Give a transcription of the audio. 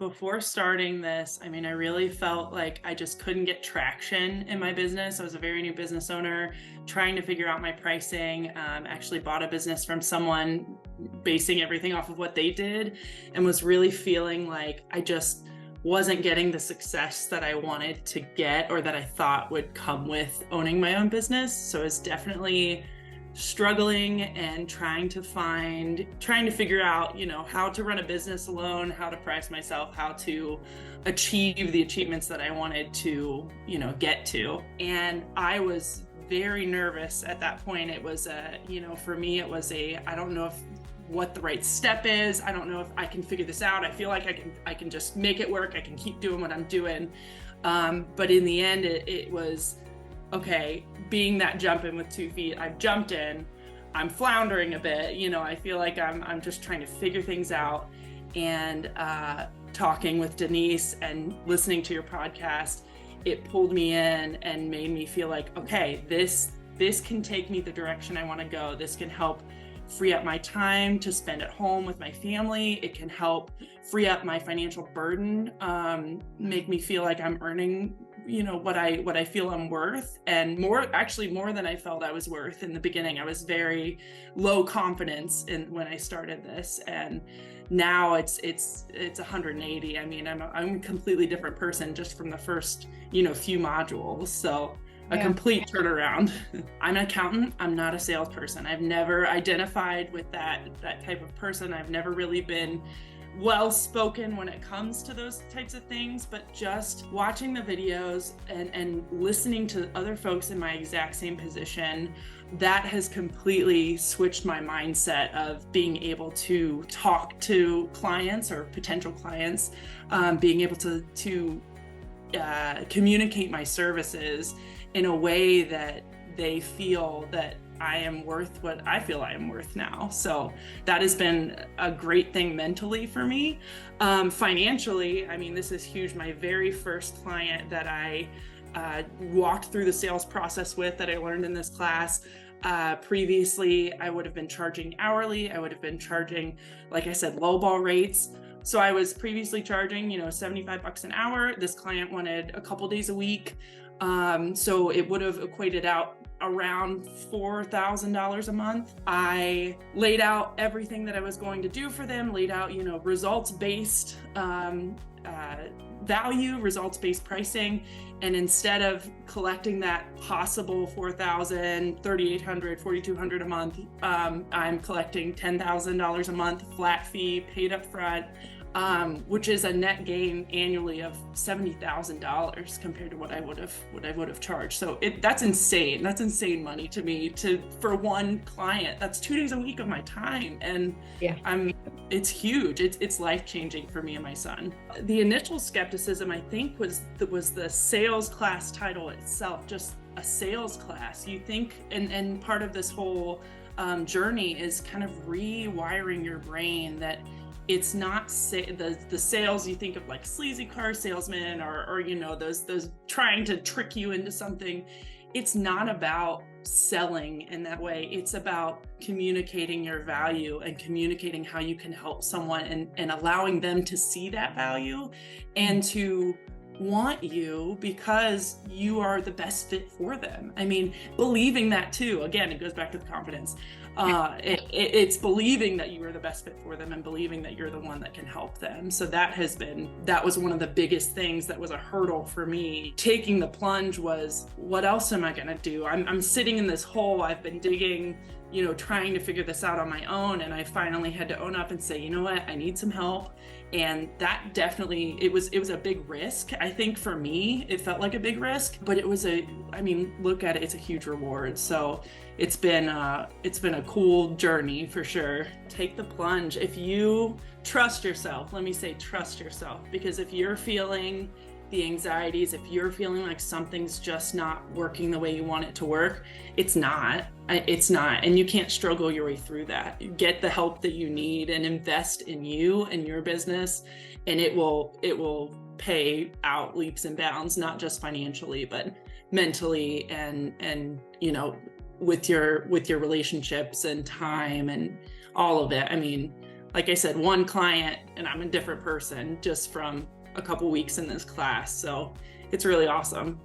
before starting this, I mean, I really felt like I just couldn't get traction in my business. I was a very new business owner, trying to figure out my pricing. Actually bought a business from someone basing everything off of what they did, and was really feeling like I just wasn't getting the success that I wanted to get or that I thought would come with owning my own business. So it's definitely struggling and trying to figure out, how to run a business alone, how to price myself, how to achieve the achievements that I wanted to, get to. And I was very nervous at that point. It was for me, it was I don't know what the right step is. I don't know if I can figure this out. I feel like I can just make it work. I can keep doing what I'm doing. But in the end, it was, okay, being that jump in with 2 feet, I've jumped in, I'm floundering a bit, I feel like I'm just trying to figure things out. And talking with Denise and listening to your podcast, it pulled me in and made me feel like, okay, this can take me the direction I want to go. This can help free up my time to spend at home with my family. It can help free up my financial burden, make me feel like I'm earning what I feel I'm worth, and more than I felt I was worth in the beginning. I was very low confidence when I started this, and now it's 180. I mean, I'm a completely different person just from the first few modules. So a complete turnaround. I'm an accountant. I'm not a salesperson. I've never identified with that type of person. I've never really been well-spoken when it comes to those types of things, but just watching the videos and listening to other folks in my exact same position, that has completely switched my mindset of being able to talk to clients or potential clients, being able to communicate my services in a way that they feel that I am worth what I feel I am worth now. So that has been a great thing mentally for me. Financially, I mean, this is huge. My very first client that I walked through the sales process with, that I learned in this class, previously, I would have been charging hourly. I would have been charging, like I said, lowball rates. So I was previously charging, $75 an hour. This client wanted a couple days a week. So it would have equated out around $4,000 a month. I laid out everything that I was going to do for them, laid out, results-based value, results-based pricing. And instead of collecting that possible $4,000, $3,800, $4,200 a month, I'm collecting $10,000 a month, flat fee, paid up front, which is a net gain annually of $70,000 compared to what I would have charged. So that's insane. That's insane money to me for one client. That's 2 days a week of my time, and it's huge. It's life-changing for me and my son. The initial skepticism, I think, was the sales class title itself, just a sales class. You think, and part of this whole journey is kind of rewiring your brain that it's not the sales you think of, like sleazy car salesmen or those trying to trick you into something. It's not about selling in that way. It's about communicating your value and communicating how you can help someone and allowing them to see that value and to want you because you are the best fit for them. I mean, believing that too. Again, it goes back to the confidence. It's believing that you are the best fit for them and believing that you're the one that can help them. So that was one of the biggest things that was a hurdle for me. Taking the plunge was, what else am I going to do? I'm sitting in this hole. I've been digging, trying to figure this out on my own. And I finally had to own up and say, you know what, I need some help. And that definitely, it was a big risk. I think for me, it felt like a big risk, but look at it, it's a huge reward. So it's been a cool journey for sure. Take the plunge. If you trust yourself, let me say trust yourself, because if you're feeling the anxieties, if you're feeling like something's just not working the way you want it to work, it's not, and you can't struggle your way through that. Get the help that you need and invest in you and your business, and it will pay out leaps and bounds, not just financially, but mentally and with your relationships and time and all of it. I mean, like I said, one client and I'm a different person just from a couple weeks in this class. So it's really awesome.